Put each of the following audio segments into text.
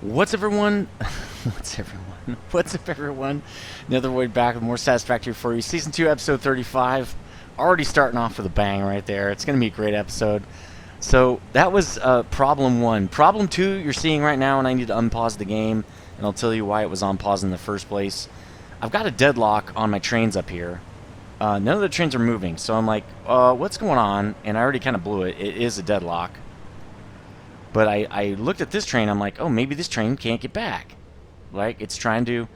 What's up, everyone? What's up, everyone? Nethervoid back with more Satisfactory for you. Season 2, Episode 35. Already starting off with a bang right there. It's going to be a great episode. So, that was problem 1. Problem 2 you're seeing right now, and I need to unpause the game, and I'll tell you why it was on pause in the first place. I've got a deadlock on my trains up here. None of the trains are moving, so I'm like, what's going on? And I already kind of blew it. It is a deadlock. But I looked at this train, I'm like, oh, maybe this train can't get back. Like, it's trying to...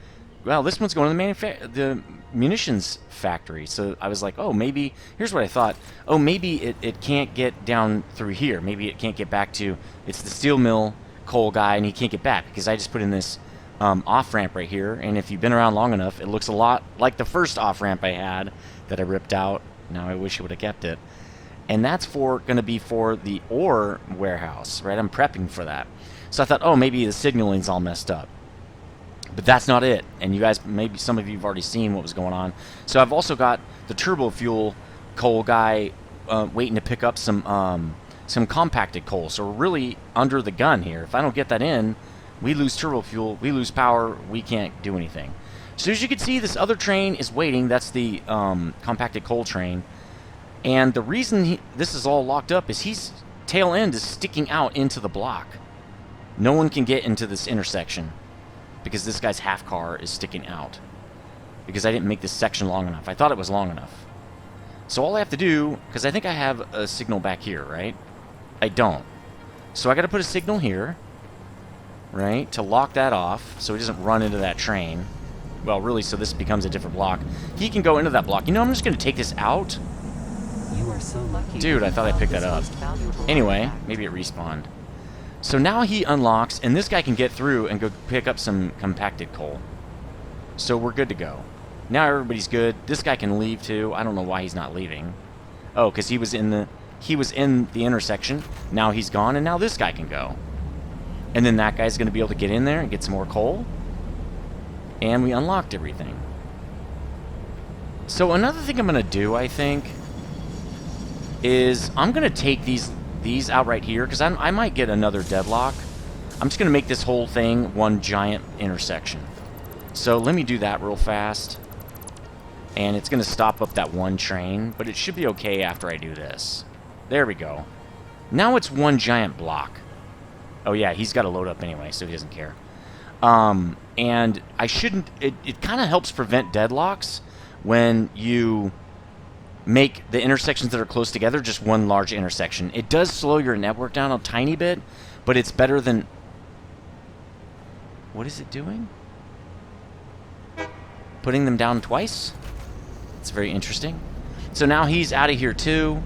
Well, this one's going to the munitions factory. So I was like, oh, maybe... Here's what I thought. Oh, maybe it can't get down through here. Maybe it can't get back to... It's the steel mill coal guy, and he can't get back. Because I just put in this off-ramp right here. And if you've been around long enough, it looks a lot like the first off-ramp I had that I ripped out. Now I wish I would have kept it. And that's going to be for the ore warehouse, right? I'm prepping for that. So I thought, oh, maybe the signaling's all messed up. But that's not it. And you guys, maybe some of you have already seen what was going on. So I've also got the Turbofuel coal guy waiting to pick up some compacted coal. So we're really under the gun here. If I don't get that in, we lose Turbofuel, we lose power, we can't do anything. So as you can see, this other train is waiting. That's the compacted coal train. And the reason this is all locked up is his tail end is sticking out into the block. No one can get into this intersection because this guy's half car is sticking out. Because I didn't make this section long enough. I thought it was long enough. So all I have to do, because I think I have a signal back here, right? I don't. So I got to put a signal here, right, to lock that off so he doesn't run into that train. Well, really, so this becomes a different block. He can go into that block. You know, I'm just going to take this out. You are so lucky. Dude, I thought I picked that up. Anyway, maybe it respawned. So now he unlocks, and this guy can get through and go pick up some compacted coal. So we're good to go. Now everybody's good. This guy can leave too. I don't know why he's not leaving. Oh, because he was in the intersection. Now he's gone, and now this guy can go. And then that guy's going to be able to get in there and get some more coal. And we unlocked everything. So another thing I'm going to do, I think, is I'm going to take these out right here, because I might get another deadlock. I'm just going to make this whole thing one giant intersection. So let me do that real fast. And it's going to stop up that one train, but it should be okay after I do this. There we go. Now it's one giant block. Oh yeah, he's got to load up anyway, so he doesn't care. And I shouldn't... It kind of helps prevent deadlocks when you make the intersections that are close together just one large intersection. It does slow your network down a tiny bit, but it's better than... What is it doing? Putting them down twice? It's very interesting. So now he's out of here too,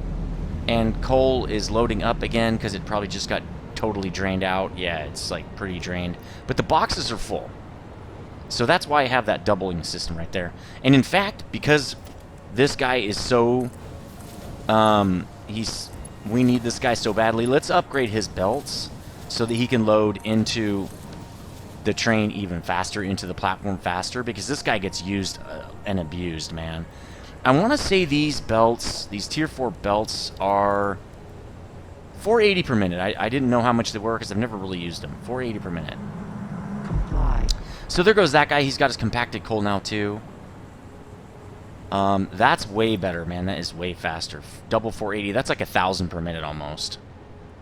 and coal is loading up again because it probably just got totally drained out. Yeah, it's like pretty drained. But the boxes are full. So that's why I have that doubling system right there. And in fact, because this guy is so... we need this guy so badly. Let's upgrade his belts so that he can load into the train even faster, into the platform faster, because this guy gets used and abused, man. I want to say these belts, these tier 4 belts, are 480 per minute. I didn't know how much they were because I've never really used them. 480 per minute. Comply. So there goes that guy. He's got his compacted coal now too. That's way better, man. That is way faster. Double 480. That's like 1,000 per minute almost.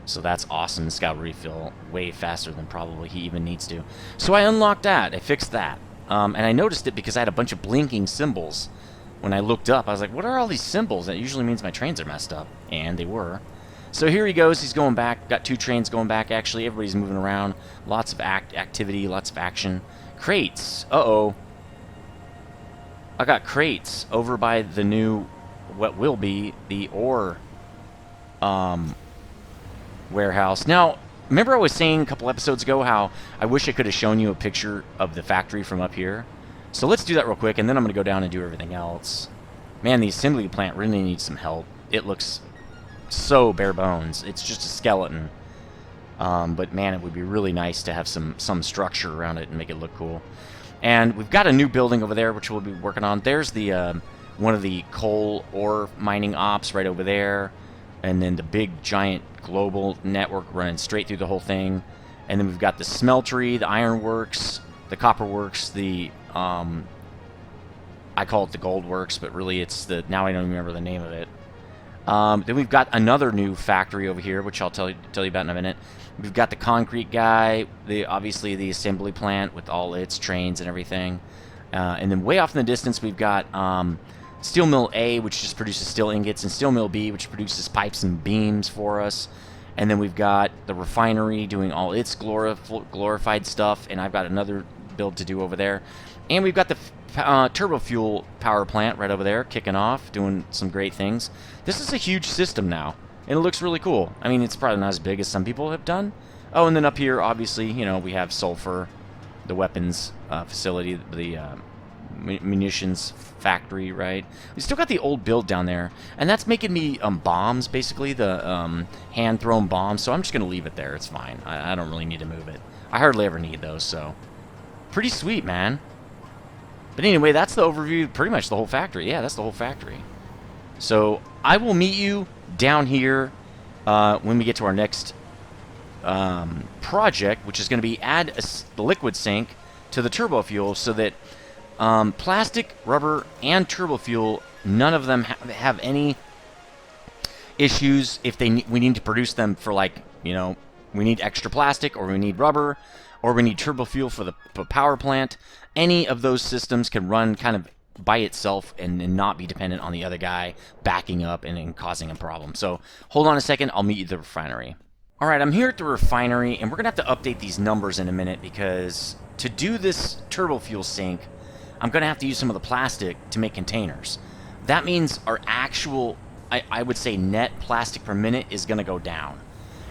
So that's awesome. This guy will refill way faster than probably he even needs to. So I unlocked that. I fixed that. And I noticed it because I had a bunch of blinking symbols. When I looked up, I was like, what are all these symbols? That usually means my trains are messed up. And they were. So here he goes. He's going back. Got 2 trains going back. Actually, everybody's moving around. Lots of activity. Lots of action. Crates. Uh-oh. I got crates over by the new, what will be, the ore warehouse. Now, remember I was saying a couple episodes ago how I wish I could have shown you a picture of the factory from up here? So let's do that real quick, and then I'm going to go down and do everything else. Man, the assembly plant really needs some help. It looks so bare bones. It's just a skeleton. But man, it would be really nice to have some structure around it and make it look cool. And we've got a new building over there, which we'll be working on. There's the one of the coal ore mining ops right over there. And then the big, giant global network running straight through the whole thing. And then we've got the smeltery, the ironworks, the copperworks, the I call it the goldworks, but really it's the, now I don't remember the name of it. Then we've got another new factory over here, which I'll tell you about in a minute. We've got the concrete guy, obviously the assembly plant with all its trains and everything. And then way off in the distance, we've got Steel Mill A, which just produces steel ingots, and Steel Mill B, which produces pipes and beams for us. And then we've got the refinery doing all its glorified stuff, and I've got another build to do over there. And we've got the Turbofuel power plant right over there, kicking off, doing some great things. This is a huge system now, and it looks really cool. I mean, it's probably not as big as some people have done. Oh, and then up here, obviously, you know, we have Sulfur, the weapons facility, the munitions factory, right? We still got the old build down there, and that's making me bombs, basically, the hand-thrown bombs, so I'm just going to leave it there. It's fine. I don't really need to move it. I hardly ever need those, so pretty sweet, man. But anyway, that's the overview, pretty much the whole factory. Yeah, that's the whole factory. So I will meet you down here when we get to our next project, which is going to be add the liquid sink to the turbofuel so that plastic, rubber, and turbofuel, none of them have any issues if we need to produce them for, like, you know, we need extra plastic, or we need rubber, or we need turbofuel for the power plant. Any of those systems can run kind of by itself and not be dependent on the other guy backing up and causing a problem. So hold on a second, I'll meet you at the refinery. All right, I'm here at the refinery, and we're going to have to update these numbers in a minute, because to do this turbofuel sink, I'm going to have to use some of the plastic to make containers. That means our actual, I would say, net plastic per minute is going to go down.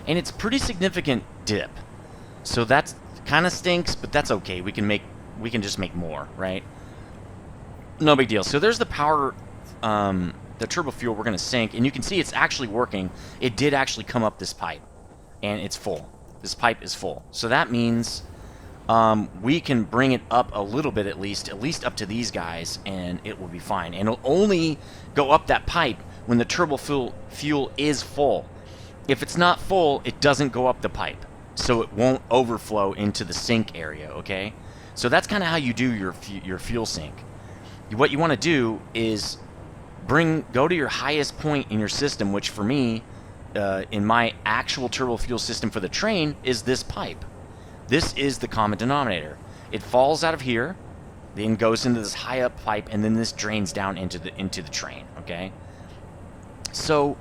And it's a pretty significant dip. So that's kind of stinks, but that's okay. We can just make more, right? No big deal. So there's the power, the turbofuel we're going to sink, and you can see it's actually working. It did actually come up this pipe, and it's full. This pipe is full. So that means we can bring it up a little bit at least up to these guys, and it will be fine. And it'll only go up that pipe when the turbofuel is full. If it's not full, it doesn't go up the pipe, so it won't overflow into the sink area, okay? So that's kind of how you do your fuel sink. What you want to do is go to your highest point in your system, which for me, in my actual turbofuel system for the train, is this pipe. This is the common denominator. It falls out of here, then goes into this high up pipe, and then this drains down into the train, okay? So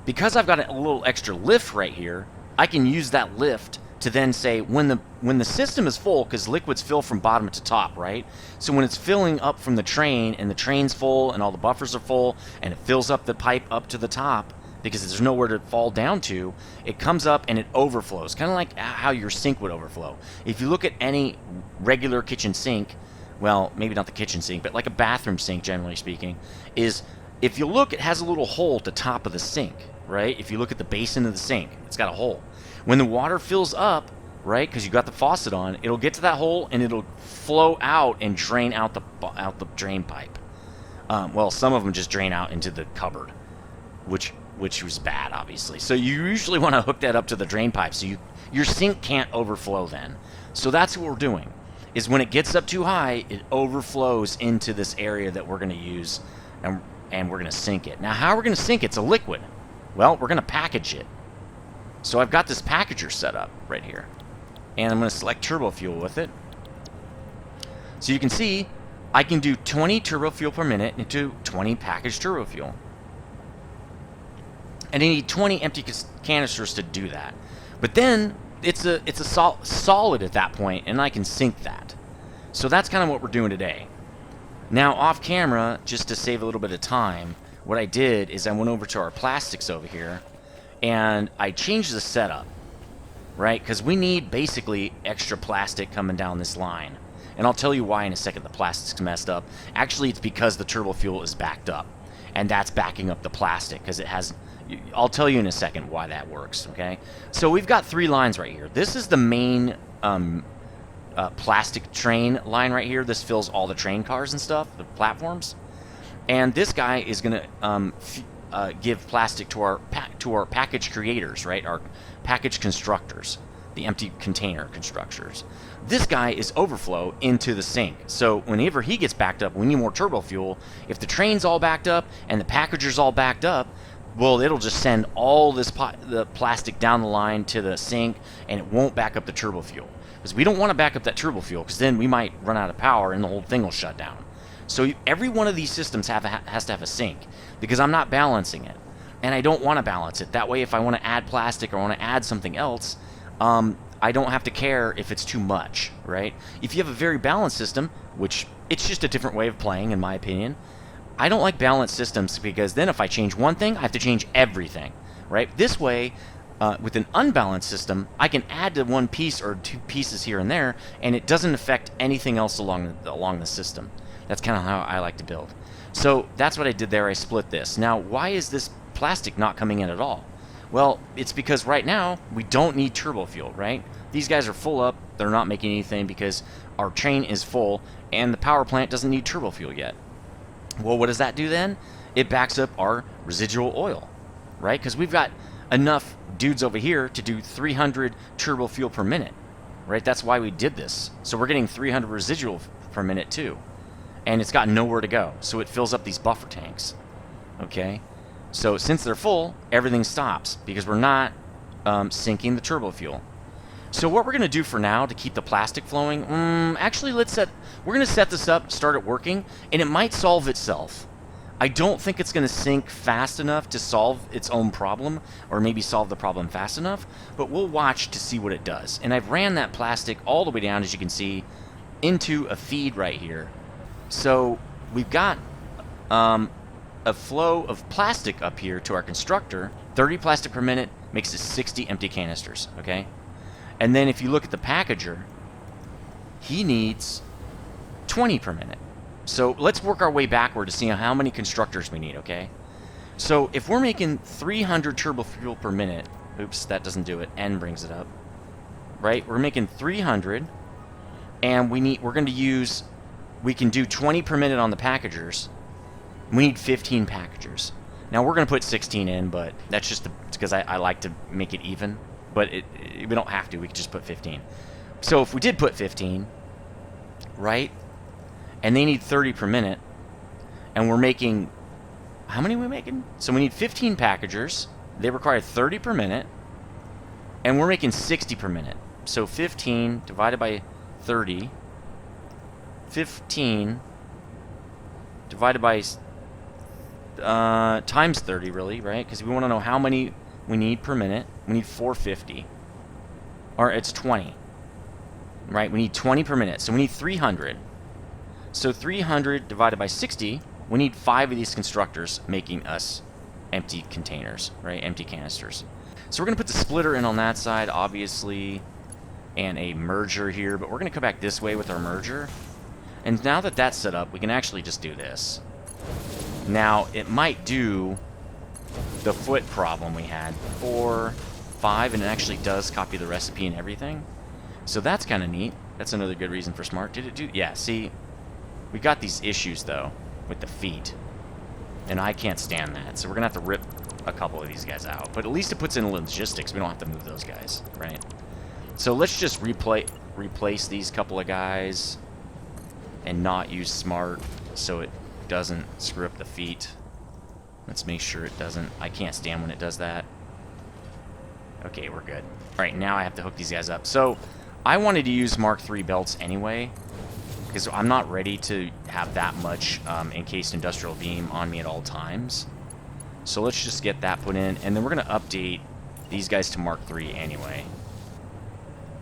because I've got a little extra lift right here, I can use that lift to then say when the system is full, because liquids fill from bottom to top, right? So when it's filling up from the train, and the train's full, and all the buffers are full, and it fills up the pipe up to the top, because there's nowhere to fall down to, it comes up and it overflows, kind of like how your sink would overflow. If you look at any regular kitchen sink, well, maybe not the kitchen sink, but like a bathroom sink, generally speaking, is if you look, it has a little hole at the top of the sink, right? If you look at the basin of the sink, it's got a hole. When the water fills up, right, because you got the faucet on, it'll get to that hole and it'll flow out and drain out the drain pipe. Well, some of them just drain out into the cupboard, which was bad, obviously. So you usually want to hook that up to the drain pipe, so your sink can't overflow then. So that's what we're doing, is when it gets up too high, it overflows into this area that we're going to use, and we're going to sink it. Now, how we're going to sink it's a liquid. Well, we're going to package it. So I've got this packager set up right here, and I'm going to select turbofuel with it. So you can see I can do 20 turbofuel per minute into 20 packaged turbofuel. And I need 20 empty canisters to do that. But then it's a solid at that point, and I can sink that. So that's kind of what we're doing today. Now, off camera, just to save a little bit of time, what I did is I went over to our plastics over here, and I changed the setup, right? Because we need basically extra plastic coming down this line. And I'll tell you why in a second the plastic's messed up. Actually, it's because the turbofuel is backed up, and that's backing up the plastic, because it has... I'll tell you in a second why that works, okay? So we've got 3 lines right here. This is the main plastic train line right here. This fills all the train cars and stuff, the platforms. And this guy is going to give plastic to our package creators, right? Our package constructors. the empty container constructors. This guy is overflow into the sink. So whenever he gets backed up, we need more turbo fuel. If the train's all backed up and the packager's all backed up, well, it'll just send all this the plastic down the line to the sink, and it won't back up the turbo fuel. Because we don't want to back up that turbo fuel, because then we might run out of power and the whole thing will shut down. So every one of these systems has to have a sink, because I'm not balancing it. And I don't want to balance it. That way, if I want to add plastic or want to add something else, I don't have to care if it's too much, right? If you have a very balanced system, which it's just a different way of playing, in my opinion, I don't like balanced systems, because then if I change one thing, I have to change everything, right? This way, with an unbalanced system, I can add to one piece or two pieces here and there, and it doesn't affect anything else along the system. That's kind of how I like to build. So that's what I did there. I split this. Now, why is this plastic not coming in at all? Well, it's because right now we don't need turbo fuel, right? These guys are full up. They're not making anything because our train is full, and the power plant doesn't need turbo fuel yet. Well, what does that do then? It backs up our residual oil, right? Because we've got enough dudes over here to do 300 turbo fuel per minute, right? That's why we did this. So we're getting 300 residual per minute too. And it's got nowhere to go. So it fills up these buffer tanks, okay? So since they're full, everything stops because we're not sinking the turbo fuel. So what we're going to do for now to keep the plastic flowing, actually we're going to set this up, start it working, and it might solve itself. I don't think it's going to sink fast enough to solve its own problem, or maybe solve the problem fast enough, but we'll watch to see what it does. And I've ran that plastic all the way down, as you can see, into a feed right here. So we've got a flow of plastic up here to our constructor. 30 plastic per minute makes it 60 empty canisters, okay? And then if you look at the packager, he needs 20 per minute. So let's work our way backward to see how many constructors we need, okay? So if we're making 300 turbo fuel per minute, oops, that doesn't do it, N brings it up, right? We're making 300, and we're going to use, we can do 20 per minute on the packagers. We need 15 packagers. Now we're going to put 16 in, but that's just because I like to make it even. But we don't have to. We could just put 15. So if we did put 15, right? And they need 30 per minute, and we're making, how many are we making? So we need 15 packagers. They require 30 per minute, and we're making 60 per minute. So 15 divided by 30, 15 divided by times 30, really, right? Because we want to know how many we need per minute. We need 450. Or it's 20. Right? We need 20 per minute. So we need 300. So 300 divided by 60, we need 5 of these constructors making us empty containers, right? Empty canisters. So we're going to put the splitter in on that side, obviously, and a merger here. But we're going to come back this way with our merger. And now that that's set up, we can actually just do this. Now, it might do the foot problem we had. 4, 5, and it actually does copy the recipe and everything. So that's kind of neat. That's another good reason for smart. Did it do? Yeah, see, we got these issues, though, with the feet. And I can't stand that. So we're going to have to rip a couple of these guys out. But at least it puts in logistics. We don't have to move those guys, right? So let's just replace these couple of guys and not use smart so it doesn't screw up the feet. Let's make sure it doesn't. I can't stand when it does that. Okay, we're good. All right, now I have to hook these guys up. So I wanted to use Mark III belts anyway, because I'm not ready to have that much encased industrial beam on me at all times. So let's just get that put in, and then we're going to update these guys to Mark III anyway,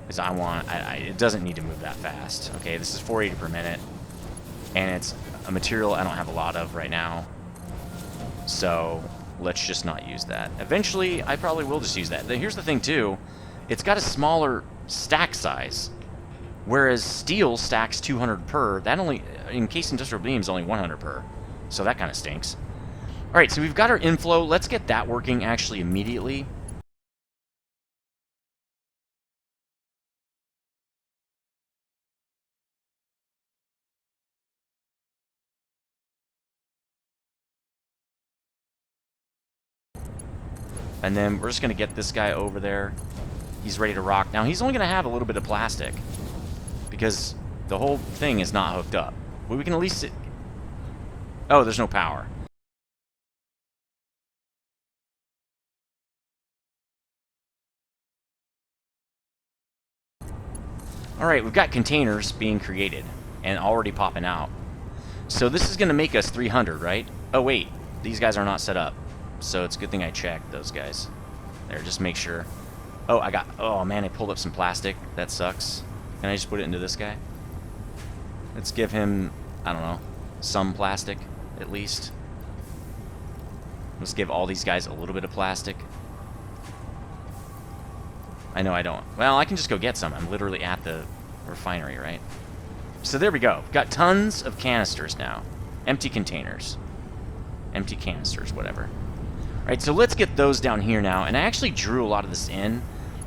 because it doesn't need to move that fast. Okay, this is 480 per minute, and it's a material I don't have a lot of right now. So let's just not use that. Eventually, I probably will just use that. Here's the thing, too. It's got a smaller stack size, whereas steel stacks 200 per. That only, encased industrial beam is only 100 per. So that kind of stinks. All right, so we've got our inflow. Let's get that working actually immediately. And then we're just going to get this guy over there. He's ready to rock. Now, he's only going to have a little bit of plastic because the whole thing is not hooked up. But we can at least... Oh, there's no power. Alright, we've got containers being created and already popping out. So this is going to make us 300, right? Oh, wait. These guys are not set up. So it's a good thing I checked those guys. There, just make sure. Oh, oh man, I pulled up some plastic. That sucks. Can I just put it into this guy? Let's give him, I don't know, some plastic, at least. Let's give all these guys a little bit of plastic. I know I don't. Well, I can just go get some. I'm literally at the refinery, right? So there we go. We've got tons of canisters now. Empty containers. Empty canisters, whatever. All right, so let's get those down here now. And I actually drew a lot of this in,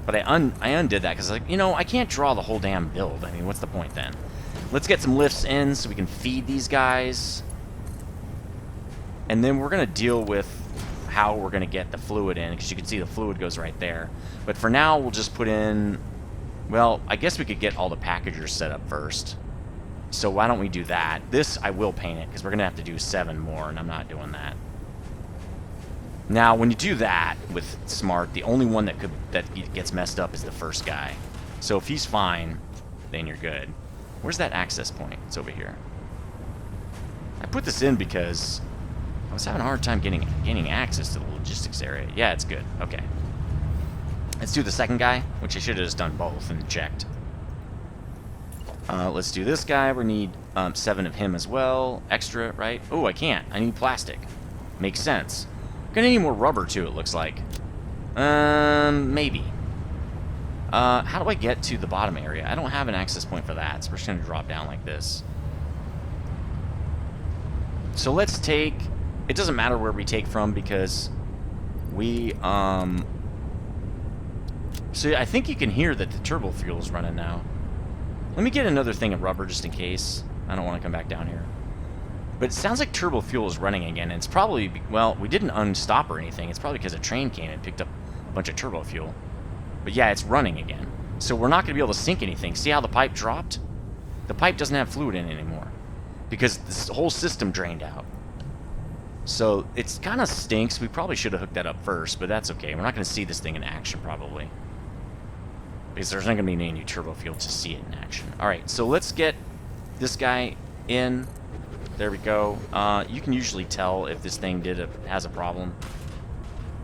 but I undid that because, like, you know, I can't draw the whole damn build. I mean, what's the point then? Let's get some lifts in so we can feed these guys. And then we're going to deal with how we're going to get the fluid in, because you can see the fluid goes right there. But for now, we'll just put in... Well, I guess we could get all the packagers set up first. So why don't we do that? This, I will paint it, because we're going to have to do 7 more, and I'm not doing that. Now, when you do that with Smart, the only one that gets messed up is the first guy. So if he's fine, then you're good. Where's that access point? It's over here. I put this in because I was having a hard time gaining access to the logistics area. Yeah, it's good. Okay. Let's do the second guy, which I should have just done both and checked. Let's do this guy. We need 7 of him as well. Extra, right? Oh, I can't. I need plastic. Makes sense. Gonna need more rubber, too, it looks like. Maybe. How do I get to the bottom area? I don't have an access point for that, so we're just gonna drop down like this. So let's take... It doesn't matter where we take from because we, So I think you can hear that the Turbofuel is running now. Let me get another thing of rubber just in case. I don't want to come back down here. But it sounds like Turbofuel is running again. And it's probably... Well, we didn't unstop or anything. It's probably because a train came and picked up a bunch of Turbofuel. But yeah, it's running again. So we're not going to be able to sink anything. See how the pipe dropped? The pipe doesn't have fluid in it anymore. Because this whole system drained out. So it's kind of stinks. We probably should have hooked that up first, but that's okay. We're not going to see this thing in action probably. Because there's not going to be any Turbofuel to see it in action. Alright, so let's get this guy in. There we go. You can usually tell if this thing has a problem.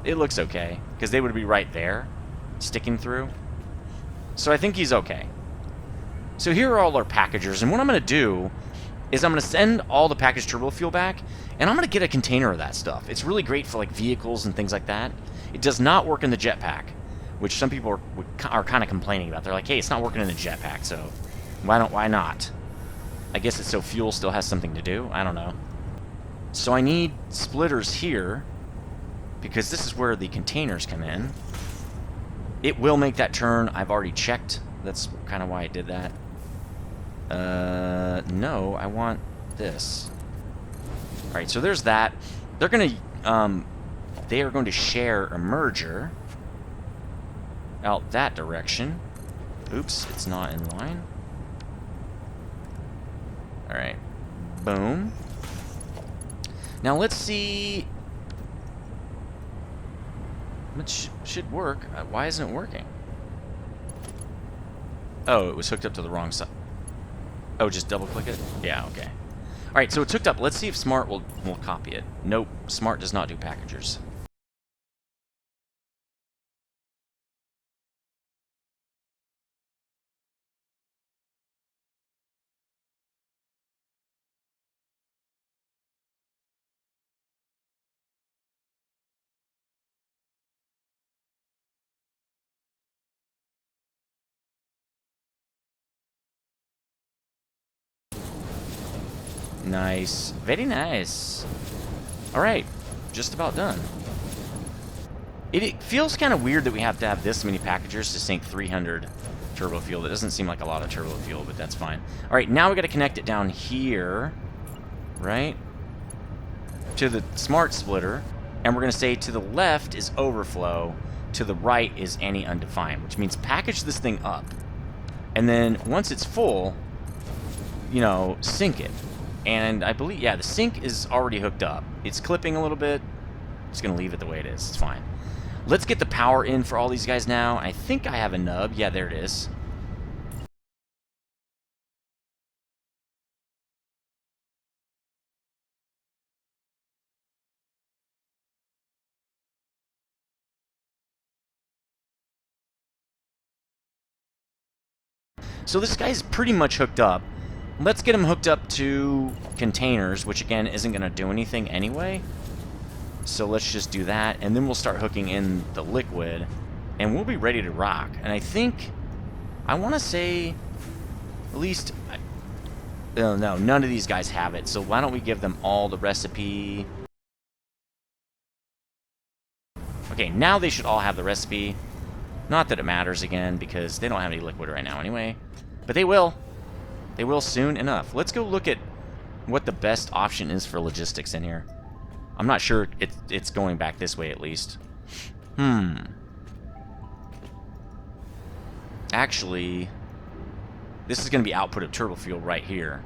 It looks okay, because they would be right there, sticking through. So I think he's okay. So here are all our packagers, and what I'm going to do is I'm going to send all the packaged Turbofuel back, and I'm going to get a container of that stuff. It's really great for like vehicles and things like that. It does not work in the jetpack, which some people are kind of complaining about. They're like, hey, it's not working in the jetpack, so why not? I guess it's so fuel still has something to do. I don't know. So I need splitters here, because this is where the containers come in. It will make that turn. I've already checked. That's kind of why I did that. No, I want this. Alright, so there's that. They're gonna, they are going to share a merger out that direction. Oops, it's not in line. Alright. Boom. Now let's see... Which should work. Why isn't it working? Oh, it was hooked up to the wrong side. Oh, just double click it? Yeah, okay. Alright, so it's hooked up. Let's see if Smart will copy it. Nope, Smart does not do packagers. Nice. Very nice. Alright. Just about done. It feels kind of weird that we have to have this many packagers to sink 300 Turbofuel. That doesn't seem like a lot of Turbofuel, but that's fine. Alright, now we got to connect it down here. Right? To the Smart splitter. And we're going to say to the left is overflow. to the right is any undefined, which means package this thing up. And then once it's full, you know, sink it. And I believe, yeah, the sink is already hooked up. It's clipping a little bit. Just going to leave it the way it is. It's fine. Let's get the power in for all these guys now. I think I have a nub. Yeah, there it is. So this guy's pretty much hooked up. Let's get him hooked up to containers, which again isn't going to do anything anyway. So let's just do that, and then we'll start hooking in the liquid, and we'll be ready to rock. And I think, I want to say, at least, no, none of these guys have it. So why don't we give them all the recipe? Okay, now they should all have the recipe. Not that it matters again, because they don't have any liquid right now anyway. But they will. They will soon enough. Let's go look at what the best option is for logistics in here. I'm not sure it's going back this way, at least. Actually, this is going to be output of Turbofuel right here.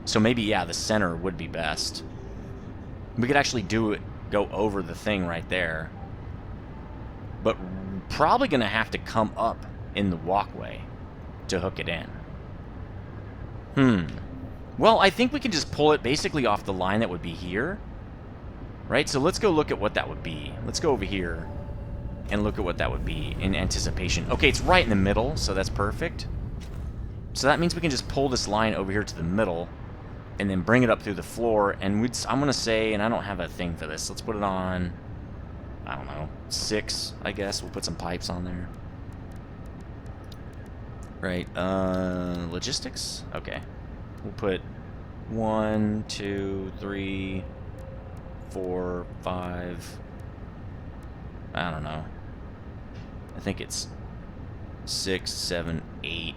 So maybe, yeah, the center would be best. We could actually go over the thing right there. But probably going to have to come up in the walkway to hook it in. Well, I think we can just pull it basically off the line that would be here. Right? So let's go look at what that would be. Let's go over here and look at what that would be in anticipation. Okay, it's right in the middle, so that's perfect. So that means we can just pull this line over here to the middle and then bring it up through the floor. And I'm going to say, and I don't have a thing for this, let's put it on, I don't know, 6, I guess. We'll put some pipes on there. Right, logistics? Okay. We'll put 1, 2, 3, 4, 5. I don't know. I think it's 6, 7, 8,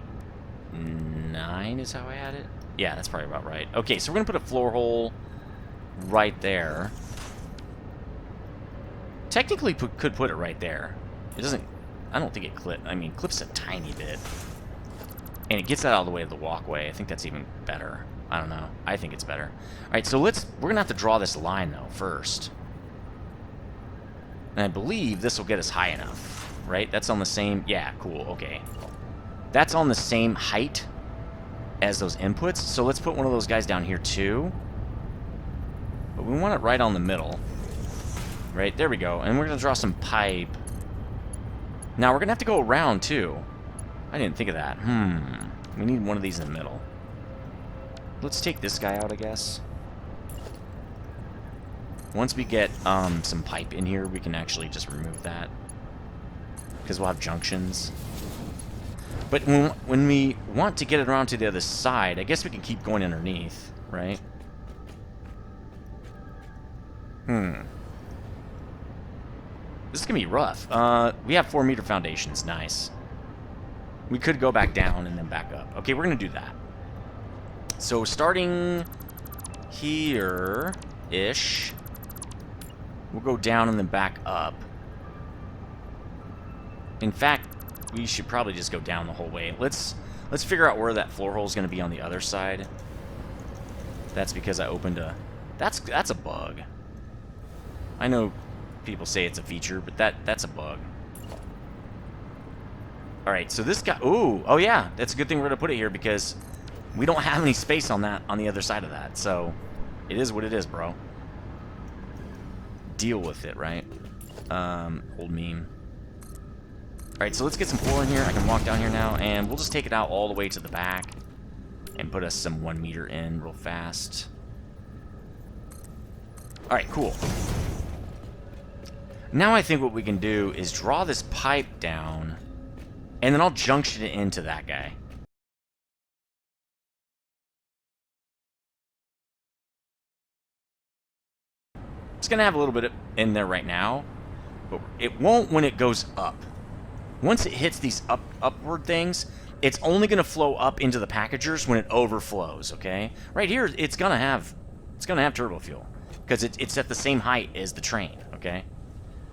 9 is how I had it. Yeah, that's probably about right. Okay, so we're going to put a floor hole right there. Technically, could put it right there. It doesn't... I don't think it clips. I mean, clips a tiny bit. And it gets that out of the way of the walkway. I think that's even better. I don't know. I think it's better. All right, so we're going to have to draw this line, though, first. And I believe this will get us high enough, right? That's on the same... Yeah, cool, okay. That's on the same height as those inputs. So let's put one of those guys down here, too. But we want it right on the middle. Right, there we go. And we're going to draw some pipe. Now, we're going to have to go around, too. I didn't think of that. We need one of these in the middle. Let's take this guy out, I guess. Once we get some pipe in here, we can actually just remove that. Because we'll have junctions. But when we want to get it around to the other side, I guess we can keep going underneath, right? This is going to be rough. We have 4-meter foundations. Nice. We could go back down and then back up. Okay, we're going to do that. So starting here-ish, we'll go down and then back up. In fact, we should probably just go down the whole way. Let's figure out where that floor hole is going to be on the other side. That's because I opened a... That's a bug. I know people say it's a feature, but that's a bug. Alright, so this guy... Ooh, oh yeah, that's a good thing we're going to put it here because we don't have any space on that, on the other side of that. So, it is what it is, bro. Deal with it, right? Old meme. Alright, so let's get some floor in here. I can walk down here now, and we'll just take it out all the way to the back and put us some 1 meter in real fast. Alright, cool. Now I think what we can do is draw this pipe down, and then I'll junction it into that guy. It's going to have a little bit in there right now, but it won't when it goes up. Once it hits these upward things, it's only going to flow up into the packagers when it overflows, okay? Right here, it's going to have turbo fuel because it's at the same height as the train, okay?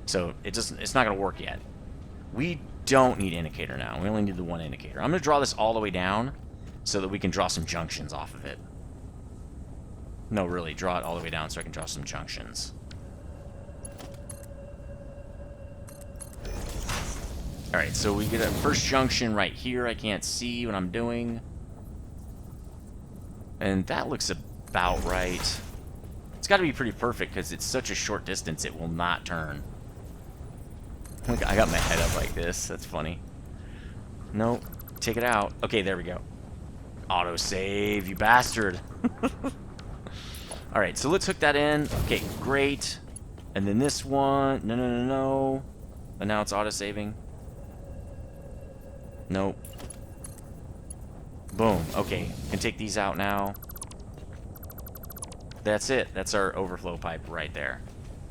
So it's not going to work yet. We don't need indicator now. We only need the one indicator. I'm going to draw this all the way down so that we can draw some junctions off of it. No, really, draw it all the way down so I can draw some junctions. Alright, so we get a first junction right here. I can't see what I'm doing. And that looks about right. It's got to be pretty perfect because it's such a short distance it will not turn. Look, I got my head up like this. That's funny. Nope. Take it out. Okay, there we go. Autosave, you bastard. Alright, so let's hook that in. Okay, great. And then this one. No. And now it's autosaving. Nope. Boom. Okay, can take these out now. That's it. That's our overflow pipe right there.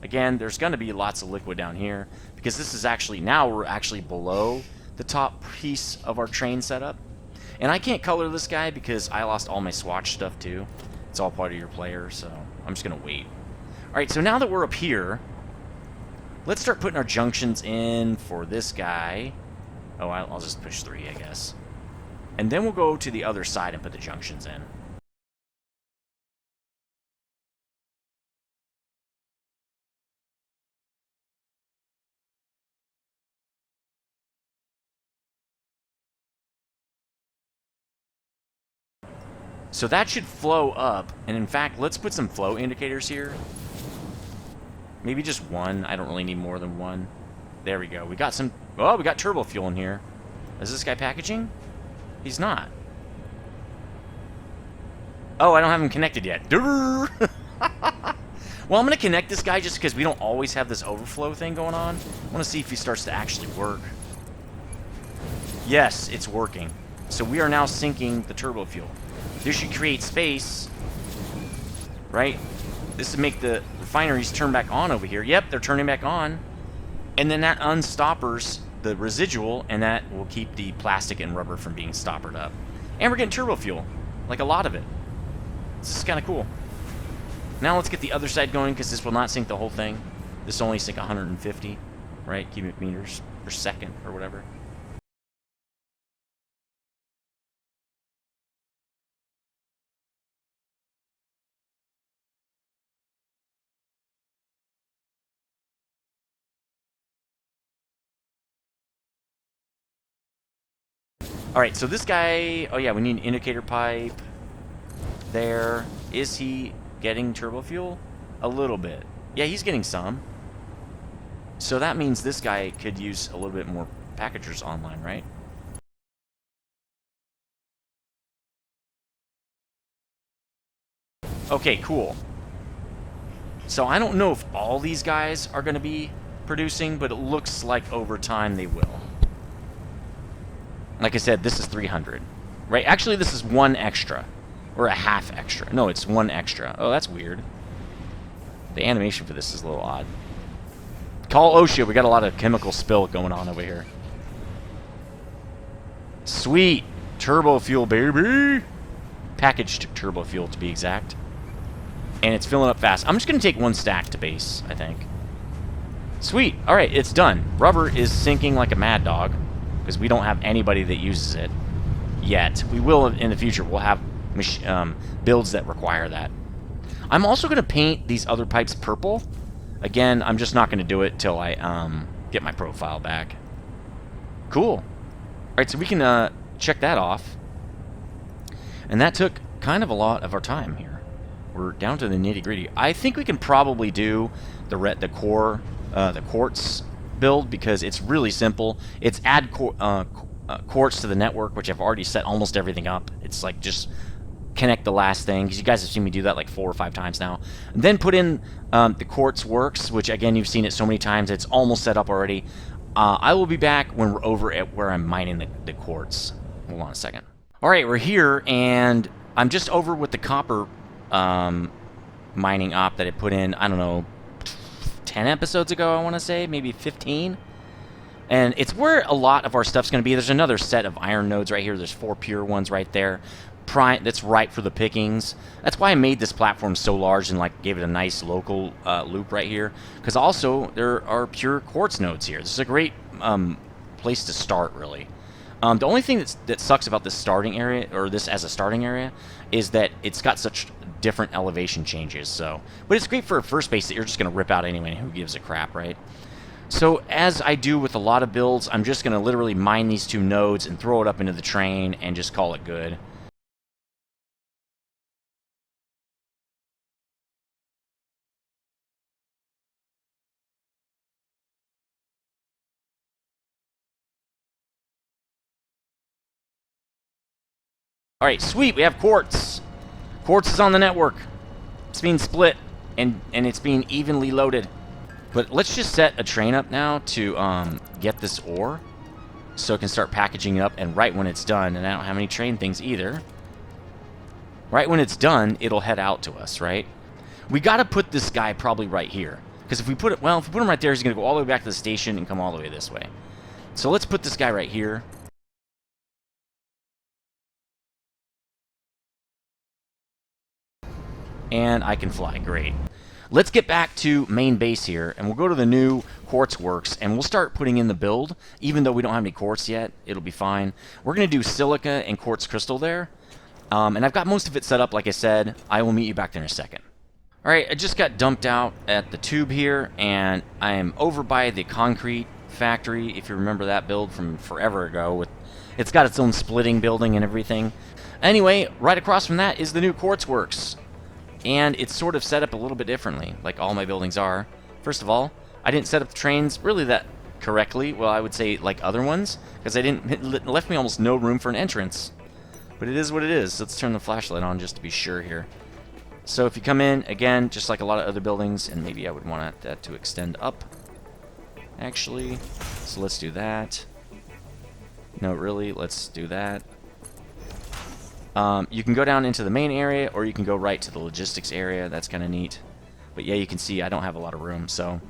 Again, there's going to be lots of liquid down here because this is actually, now we're actually below the top piece of our train setup. And I can't color this guy because I lost all my swatch stuff too. It's all part of your player, so I'm just going to wait. Alright, so now that we're up here, let's start putting our junctions in for this guy. Oh, I'll just push 3, I guess. And then we'll go to the other side and put the junctions in. So that should flow up, and in fact, let's put some flow indicators here. Maybe just one. I don't really need more than one. There we go. We got some... Oh, we got Turbofuel in here. Is this guy packaging? He's not. Oh, I don't have him connected yet. Well, I'm going to connect this guy just because we don't always have this overflow thing going on. I want to see if he starts to actually work. Yes, it's working. So we are now syncing the Turbofuel. This should create space, right? This would make the refineries turn back on over here. Yep, they're turning back on. And then that unstoppers the residual, and that will keep the plastic and rubber from being stoppered up. And we're getting Turbofuel, like a lot of it. This is kind of cool. Now let's get the other side going, because this will not sink the whole thing. This will only sink 150, right, cubic meters per second, or whatever. Alright, so this guy... Oh yeah, we need an indicator pipe there. Is he getting Turbofuel? A little bit. Yeah, he's getting some. So that means this guy could use a little bit more packagers online, right? Okay, cool. So I don't know if all these guys are going to be producing, but it looks like over time they will. Like I said, this is 300, right? Actually, this is one extra, or a half extra. No, it's one extra. Oh, that's weird. The animation for this is a little odd. Call OSHA. We got a lot of chemical spill going on over here. Sweet. Turbofuel, baby. Packaged Turbofuel, to be exact. And it's filling up fast. I'm just going to take one stack to base, I think. Sweet. All right, it's done. Rubber is sinking like a mad dog, because we don't have anybody that uses it yet. We will in the future. We'll have builds that require that. I'm also going to paint these other pipes purple. Again, I'm just not going to do it till I get my profile back. Cool. All right, so we can check that off. And that took kind of a lot of our time here. We're down to the nitty-gritty. I think we can probably do the quartz build, because it's really simple. It's add quartz to the network, which I've already set almost everything up. It's like just connect the last thing, because you guys have seen me do that like 4 or 5 times now. And then put in the quartz works, which again, you've seen it so many times, it's almost set up already. I will be back when we're over at where I'm mining the quartz. Hold on a second. Alright, we're here, and I'm just over with the copper mining op that I put in, I don't know, 10 episodes ago, I want to say, maybe 15. And it's where a lot of our stuff's going to be. There's another set of iron nodes right here. There's 4 pure ones right there. that's right for the pickings. That's why I made this platform so large and like gave it a nice local loop right here. Because also there are pure quartz nodes here. This is a great place to start, really. The only thing that sucks about this starting area, or this as a starting area, is that it's got such different elevation changes. So, but it's great for a first base that you're just going to rip out anyway. Who gives a crap, right? So as I do with a lot of builds, I'm just going to literally mine these 2 nodes and throw it up into the train and just call it good. All right, sweet, we have quartz. Quartz is on the network. It's being split, and it's being evenly loaded. But let's just set a train up now to get this ore, so it can start packaging up, and right when it's done, and I don't have any train things either, right when it's done, it'll head out to us, right? We got to put this guy probably right here, because if we put him right there, he's going to go all the way back to the station and come all the way this way. So let's put this guy right here. And I can fly. Great. Let's get back to main base here, and we'll go to the new quartz works, and we'll start putting in the build. Even though we don't have any quartz yet, it'll be fine. We're going to do silica and quartz crystal there. And I've got most of it set up, like I said. I will meet you back there in a second. All right, I just got dumped out at the tube here, and I am over by the concrete factory, if you remember that build from forever ago. It's got its own splitting building and everything. Anyway, right across from that is the new quartz works. And it's sort of set up a little bit differently, like all my buildings are. First of all, I didn't set up the trains really that correctly. Well, I would say like other ones, because it left me almost no room for an entrance. But it is what it is. Let's turn the flashlight on just to be sure here. So if you come in, again, just like a lot of other buildings, and maybe I would want that to extend up, actually. So let's do that. No, really, let's do that. You can go down into the main area, or you can go right to the logistics area. That's kind of neat. But yeah, you can see I don't have a lot of room, so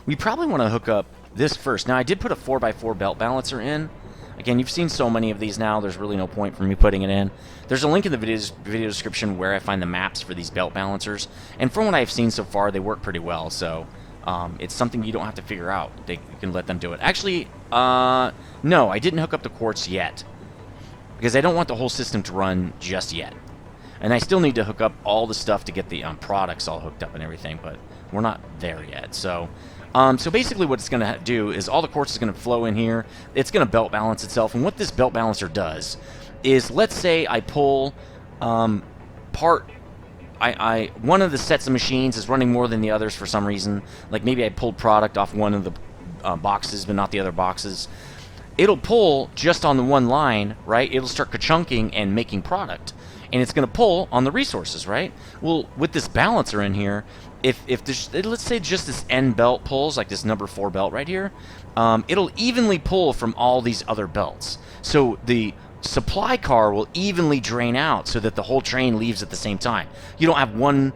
we probably want to hook up this first. Now, I did put a 4x4 belt balancer in. Again, you've seen so many of these now, there's really no point for me putting it in. There's a link in the video description where I find the maps for these belt balancers. And from what I've seen so far, they work pretty well, so it's something you don't have to figure out. You can let them do it. Actually, no, I didn't hook up the quartz yet, because I don't want the whole system to run just yet. And I still need to hook up all the stuff to get the products all hooked up and everything, but we're not there yet. So basically what it's going to do is all the quartz is going to flow in here. It's going to belt balance itself. And what this belt balancer does is, let's say I pull one of the sets of machines is running more than the others for some reason. Like maybe I pulled product off one of the boxes, but not the other boxes. It'll pull just on the one line, right? It'll start ka-chunking and making product. And it's going to pull on the resources, right? Well, with this balancer in here, if let's say just this end belt pulls, like this number 4 belt right here, it'll evenly pull from all these other belts. So the supply car will evenly drain out so that the whole train leaves at the same time. You don't have one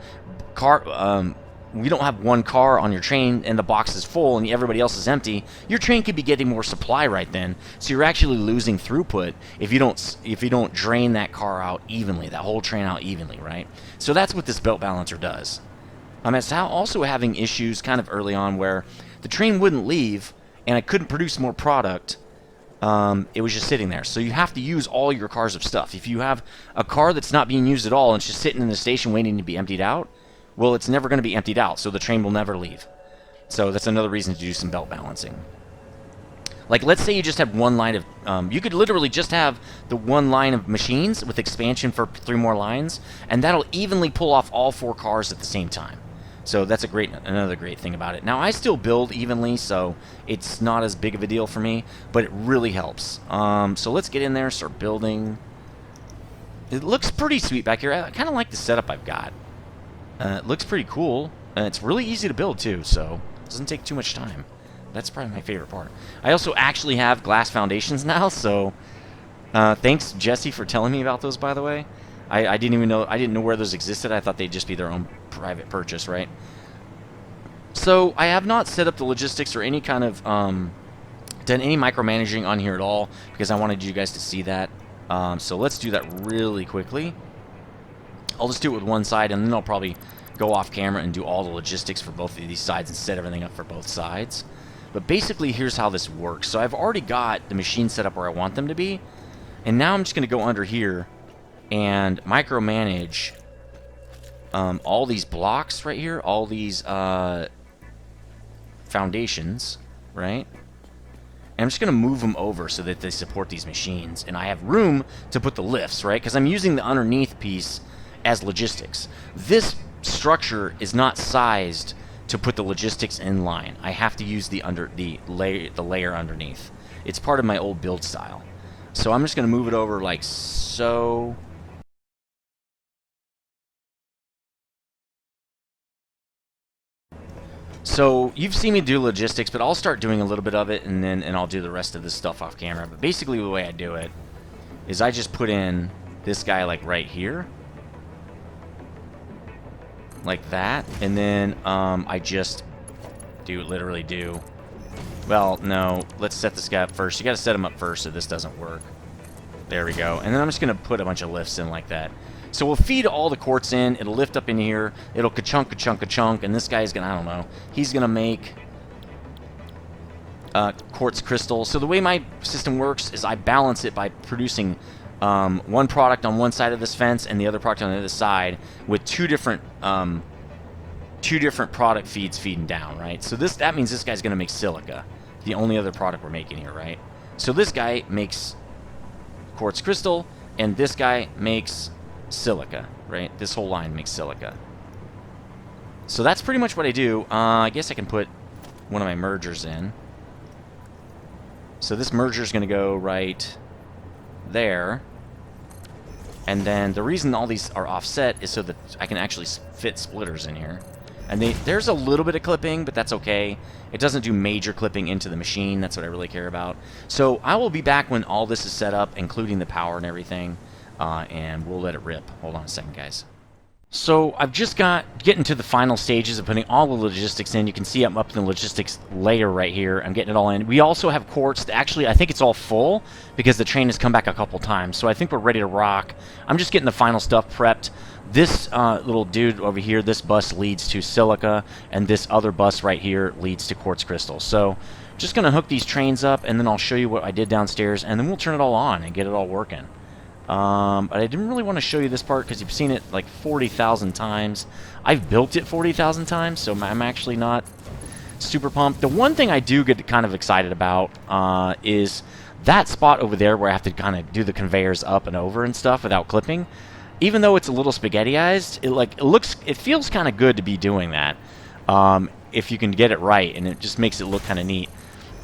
car... we don't have one car on your train and the box is full and everybody else is empty. Your train could be getting more supply right then, so you're actually losing throughput if you don't drain that car out evenly, that whole train out evenly, right? So that's what this belt balancer does. It's also having issues kind of early on where the train wouldn't leave and I couldn't produce more product. It was just sitting there. So you have to use all your cars of stuff. If you have a car that's not being used at all and it's just sitting in the station waiting to be emptied out, well, it's never going to be emptied out, so the train will never leave. So that's another reason to do some belt balancing. Like, let's say you just have one line of... you could literally just have the one line of machines with expansion for 3 more lines, and that'll evenly pull off all 4 cars at the same time. So that's another great thing about it. Now, I still build evenly, so it's not as big of a deal for me, but it really helps. So let's get in there, start building. It looks pretty sweet back here. I kind of like the setup I've got. It looks pretty cool, and it's really easy to build too, so it doesn't take too much time. That's probably my favorite part. I also actually have glass foundations now, so thanks, Jesse, for telling me about those, by the way. I didn't even know, I didn't know where those existed. I thought they'd just be their own private purchase, right? So I have not set up the logistics or any kind of done any micromanaging on here at all, because I wanted you guys to see that. So let's do that really quickly. I'll just do it with one side, and then I'll probably go off camera and do all the logistics for both of these sides and set everything up for both sides. But basically, here's how this works. So I've already got the machine set up where I want them to be, and now I'm just going to go under here and micromanage all these blocks right here, all these foundations, right? And I'm just going to move them over so that they support these machines. And I have room to put the lifts, right? Because I'm using the underneath piece as logistics. This structure is not sized to put the logistics in line. I have to use the layer underneath. It's part of my old build style. So I'm just going to move it over like so. So you've seen me do logistics, but I'll start doing a little bit of it, and I'll do the rest of this stuff off camera. But basically the way I do it is I just put in this guy like right here, like that, and then I just literally do. Well, no, let's set this guy up first. You got to set him up first so this doesn't work. There we go. And then I'm just going to put a bunch of lifts in like that. So we'll feed all the quartz in. It'll lift up in here. It'll ka-chunk, ka-chunk, ka-chunk. And this guy's going to, I don't know, he's going to make quartz crystal. So the way my system works is I balance it by producing one product on one side of this fence and the other product on the other side with two different product feeds feeding down, right? So that means this guy's going to make silica, the only other product we're making here, right? So this guy makes quartz crystal, and this guy makes silica, right? This whole line makes silica. So that's pretty much what I do. I guess I can put one of my mergers in. So this merger is going to go right there. And then the reason all these are offset is so that I can actually fit splitters in here. And there's a little bit of clipping, but that's okay. It doesn't do major clipping into the machine. That's what I really care about. So I will be back when all this is set up, including the power and everything, and we'll let it rip. Hold on a second, guys. So I've just getting to the final stages of putting all the logistics in. You can see I'm up in the logistics layer right here. I'm getting it all in. We also have quartz. Actually, I think it's all full because the train has come back a couple times. So I think we're ready to rock. I'm just getting the final stuff prepped. This little dude over here, this bus leads to silica, and this other bus right here leads to quartz crystal. So just going to hook these trains up, and then I'll show you what I did downstairs, and then we'll turn it all on and get it all working. But I didn't really want to show you this part because you've seen it like 40,000 times. I've built it 40,000 times, so I'm actually not super pumped. The one thing I do get kind of excited about is that spot over there where I have to kind of do the conveyors up and over and stuff without clipping. Even though it's a little spaghettiized, it feels kind of good to be doing that if you can get it right, and it just makes it look kind of neat.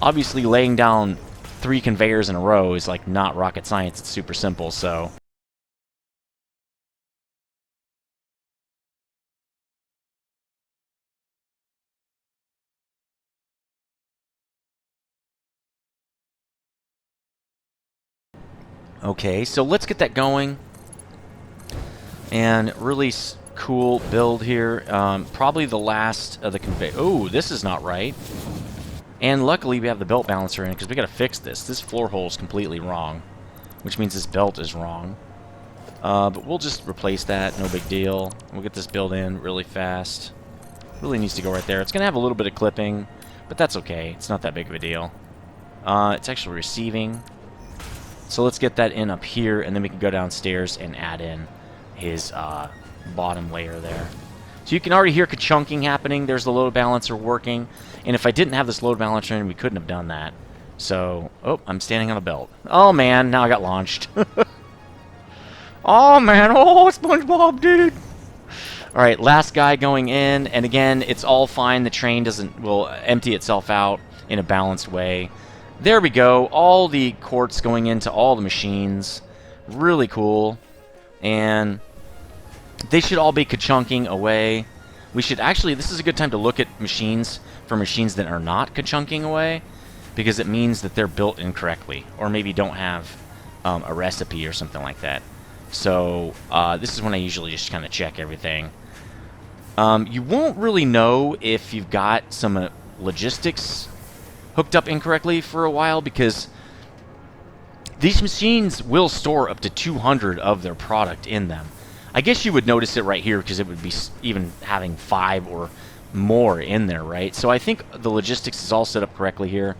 Obviously, laying down 3 conveyors in a row is like not rocket science. It's super simple. So okay, so let's get that going. And really cool build here. Probably the last of the conveyor. Oh, this is not right. And luckily we have the belt balancer in because we got to fix this. This floor hole is completely wrong, which means this belt is wrong. But we'll just replace that. No big deal. We'll get this build in really fast. Really needs to go right there. It's going to have a little bit of clipping, but that's okay. It's not that big of a deal. It's actually receiving. So let's get that in up here, and then we can go downstairs and add in his bottom layer there. So you can already hear ka-chunking happening. There's the load balancer working. And if I didn't have this load balancer in, we couldn't have done that. So, oh, I'm standing on a belt. Oh, man, now I got launched. Oh, man, oh, SpongeBob, dude. All right, last guy going in. And again, it's all fine. The train will empty itself out in a balanced way. There we go. All the quartz going into all the machines. Really cool. And they should all be ka-chunking away. We should actually, this is a good time to look at machines for machines that are not ka-chunking away, because it means that they're built incorrectly, or maybe don't have a recipe or something like that. So this is when I usually just kind of check everything. You won't really know if you've got some logistics hooked up incorrectly for a while, because These machines will store up to 200 of their product in them. I guess you would notice it right here because it would be even having 5 or more in there, right? So I think the logistics is all set up correctly here,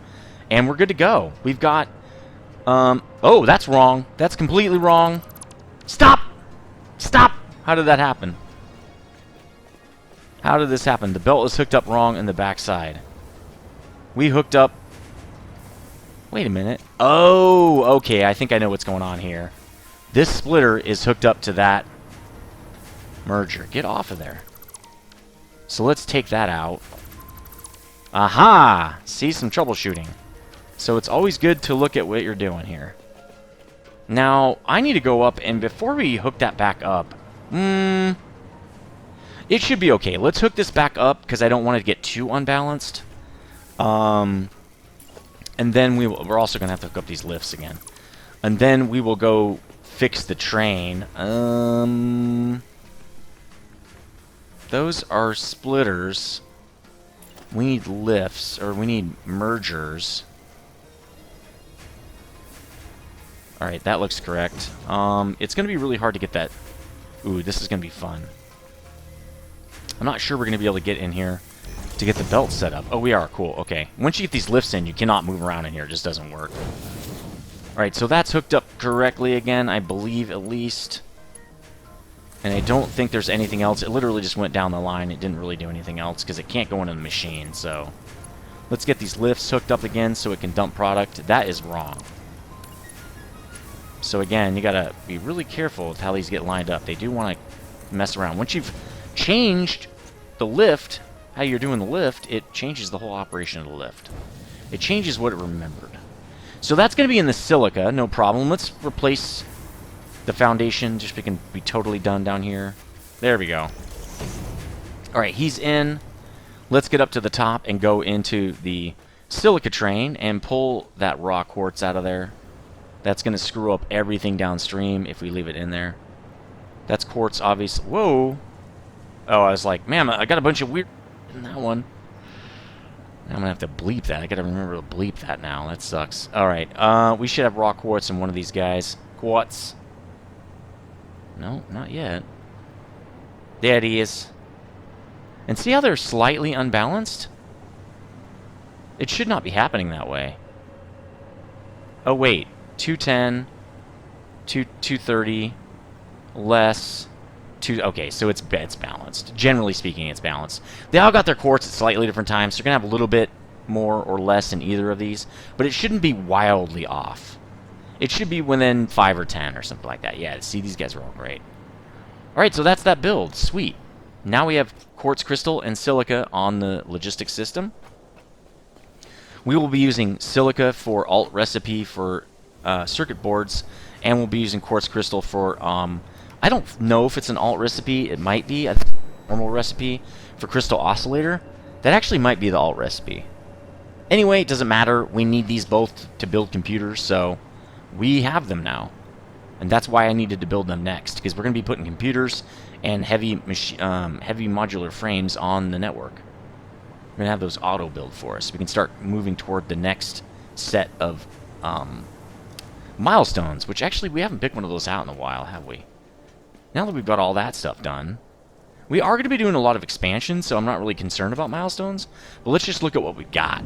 and we're good to go. We've got, oh, that's wrong. That's completely wrong. Stop! Stop! How did that happen? How did this happen? The belt is hooked up wrong in the backside. We hooked up... Wait a minute. Oh, okay. I think I know what's going on here. This splitter is hooked up to that merger. Get off of there. So let's take that out. Aha! See, some troubleshooting. So it's always good to look at what you're doing here. Now, I need to go up, and before we hook that back up... it should be okay. Let's hook this back up, because I don't want it to get too unbalanced. And then we're also going to have to hook up these lifts again. And then we will go fix the train. Those are splitters. We need lifts, or we need mergers. Alright, that looks correct. It's going to be really hard to get that. Ooh, this is going to be fun. I'm not sure we're going to be able to get in here to get the belt set up. Oh, we are. Cool. Okay. Once you get these lifts in, you cannot move around in here. It just doesn't work. Alright, so that's hooked up correctly again, I believe, at least. And I don't think there's anything else. It literally just went down the line. It didn't really do anything else because it can't go into the machine. So let's get these lifts hooked up again so it can dump product. That is wrong. So again, you got to be really careful with how these get lined up. They do want to mess around. Once you've changed the lift, how you're doing the lift, it changes the whole operation of the lift. It changes what it remembered. So that's going to be in the silica, no problem. Let's replace the foundation just so we can be totally done down here. There we go. Alright, he's in. Let's get up to the top and go into the silica train and pull that raw quartz out of there. That's going to screw up everything downstream if we leave it in there. That's quartz, obviously. Whoa! Oh, I was like, man, I got a bunch of weird in that one. I'm going to have to bleep that. I got to remember to bleep that now. That sucks. Alright, we should have raw quartz in one of these guys. Quartz. No, not yet. There it is. And see how they're slightly unbalanced? It should not be happening that way. Oh, wait. 210, 230, less, okay, so it's balanced. Generally speaking, it's balanced. They all got their quartz at slightly different times, so you're going to have a little bit more or less in either of these, but it shouldn't be wildly off. It should be within 5 or 10 or something like that. Yeah, see, these guys are all great. Alright, so that's that build. Sweet. Now we have quartz crystal and silica on the logistics system. We will be using silica for alt recipe for circuit boards, and we'll be using quartz crystal for, I don't know if it's an alt recipe. It might be a normal recipe for crystal oscillator. That actually might be the alt recipe. Anyway, it doesn't matter. We need these both to build computers, so we have them now. And that's why I needed to build them next, because we're going to be putting computers and heavy modular frames on the network. We're going to have those auto build for us. We can start moving toward the next set of milestones, which actually we haven't picked one of those out in a while, have we? Now that we've got all that stuff done, we are going to be doing a lot of expansion, so I'm not really concerned about milestones, but let's just look at what we've got.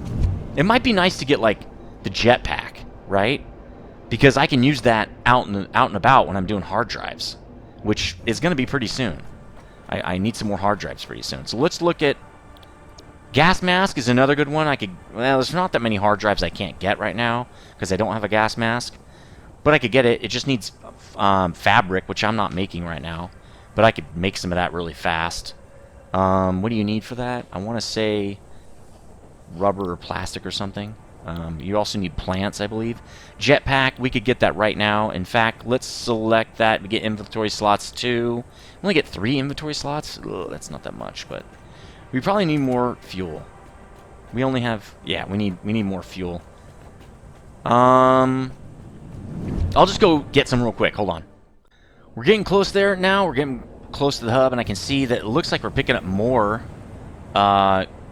It might be nice to get, like, the jetpack, right? Because I can use that out and about when I'm doing hard drives, which is going to be pretty soon. I need some more hard drives pretty soon. So let's look at gas mask is another good one. Well, there's not that many hard drives I can't get right now because I don't have a gas mask. But I could get it. It just needs fabric, which I'm not making right now. But I could make some of that really fast. What do you need for that? I want to say rubber or plastic or something. You also need plants, I believe. Jetpack, we could get that right now. In fact, let's select that. We get inventory slots too. We only get 3 inventory slots. Ugh, that's not that much, but we probably need more fuel. We only have, yeah, we need more fuel. I'll just go get some real quick. Hold on. We're getting close there now. We're getting close to the hub, and I can see that it looks like we're picking up more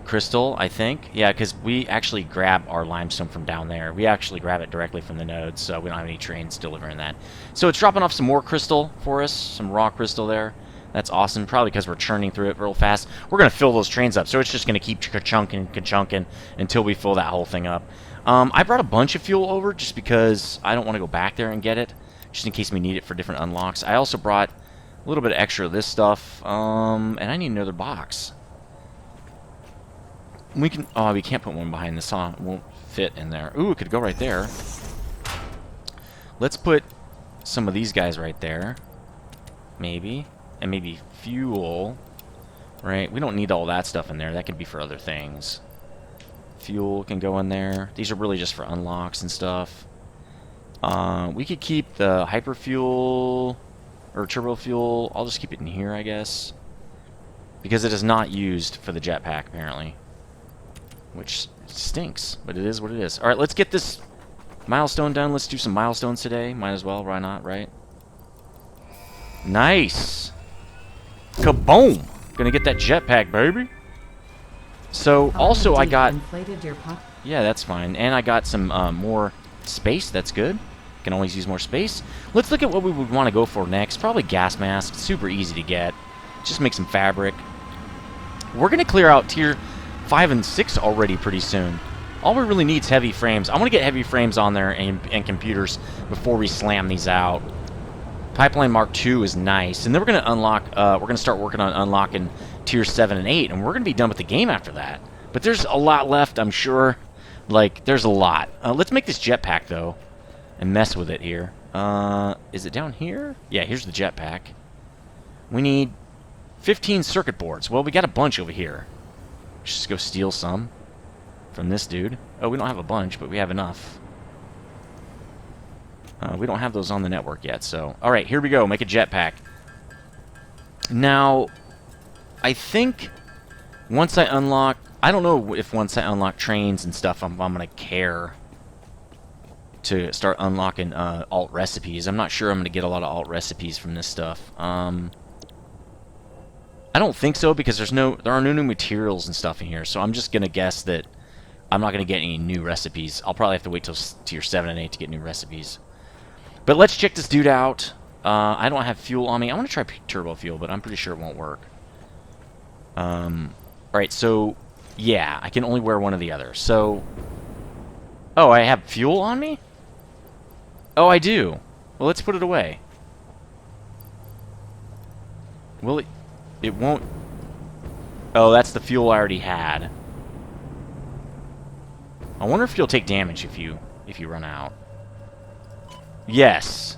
crystal, I think. Yeah, because we actually grab our limestone from down there. We actually grab it directly from the nodes, so we don't have any trains delivering that. So it's dropping off some more crystal for us, some raw crystal there. That's awesome, probably because we're churning through it real fast. We're going to fill those trains up, so it's just going to keep chunking until we fill that whole thing up. I brought a bunch of fuel over just because I don't want to go back there and get it, just in case we need it for different unlocks. I also brought a little bit of extra of this stuff, and I need another box. We can... Oh, we can't put one behind this, huh? It won't fit in there. Ooh, it could go right there. Let's put some of these guys right there. Maybe. And maybe fuel. Right? We don't need all that stuff in there. That could be for other things. Fuel can go in there. These are really just for unlocks and stuff. We could keep the hyperfuel or turbo fuel. I'll just keep it in here, I guess. Because it is not used for the jetpack, apparently. Which stinks, but it is what it is. Alright, let's get this milestone done. Let's do some milestones today. Might as well, why not, right? Nice! Kaboom! Gonna get that jetpack, baby! So, also I got... Inflated your Yeah, that's fine. And I got some more space. That's good. Can always use more space. Let's look at what we would want to go for next. Probably gas mask. Super easy to get. Just make some fabric. We're going to clear out tier 5 and 6 already pretty soon. All we really need is heavy frames. I want to get heavy frames on there and computers before we slam these out. Pipeline Mark II is nice. And then we're going to unlock... we're going to start working on unlocking tier 7 and 8. And we're going to be done with the game after that. But there's a lot left, I'm sure. Like, there's a lot. Let's make this jetpack, though, and mess with it here. Is it down here? Yeah, here's the jetpack. We need 15 circuit boards. Well, we got a bunch over here. Let's just go steal some from this dude. Oh, we don't have a bunch, but we have enough. We don't have those on the network yet, so... Alright, here we go. Make a jetpack. Now, I think once I unlock... I don't know if once I unlock trains and stuff, I'm going to care to start unlocking alt recipes. I'm not sure I'm going to get a lot of alt recipes from this stuff. I don't think so, because there are no new materials and stuff in here, so I'm just going to guess that I'm not going to get any new recipes. I'll probably have to wait till tier 7 and 8 to get new recipes. But let's check this dude out. I don't have fuel on me. I want to try turbo fuel, but I'm pretty sure it won't work. Alright, so... Yeah, I can only wear one or the other. So... Oh, I have fuel on me? Oh, I do. Well, let's put it away. Will it... It won't... Oh, that's the fuel I already had. I wonder if you'll take damage if you run out. Yes.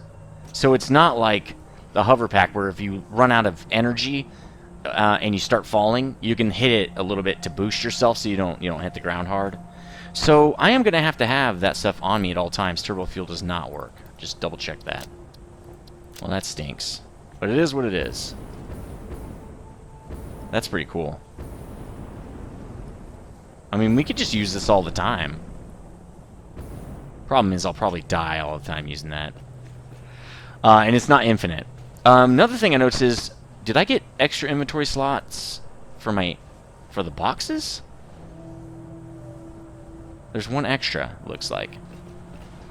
So it's not like the hover pack where if you run out of energy... and you start falling, you can hit it a little bit to boost yourself so you don't hit the ground hard. So I am going to have that stuff on me at all times. Turbo fuel does not work. Just double check that. Well, that stinks. But it is what it is. That's pretty cool. I mean, we could just use this all the time. Problem is I'll probably die all the time using that. And it's not infinite. Another thing I noticed is... Did I get extra inventory slots for the boxes? There's one extra, looks like.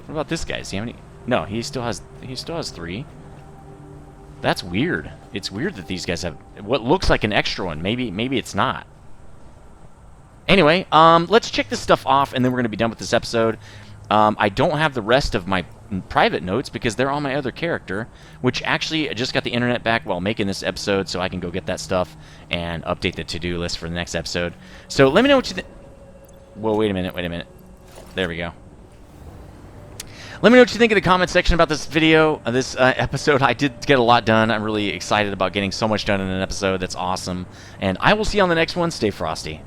What about this guy? Does he have any? No, he still has 3. That's weird. It's weird that these guys have what looks like an extra one. Maybe it's not. Anyway, let's check this stuff off, and then we're gonna be done with this episode. I don't have the rest of my private notes because they're on my other character, which actually I just got the internet back while making this episode, so I can go get that stuff and update the to-do list for the next episode. So let me know what you think. Whoa, wait a minute. There we go. Let me know what you think in the comment section about this video, this episode. I did get a lot done. I'm really excited about getting so much done in an episode. That's awesome. And I will see you on the next one. Stay frosty.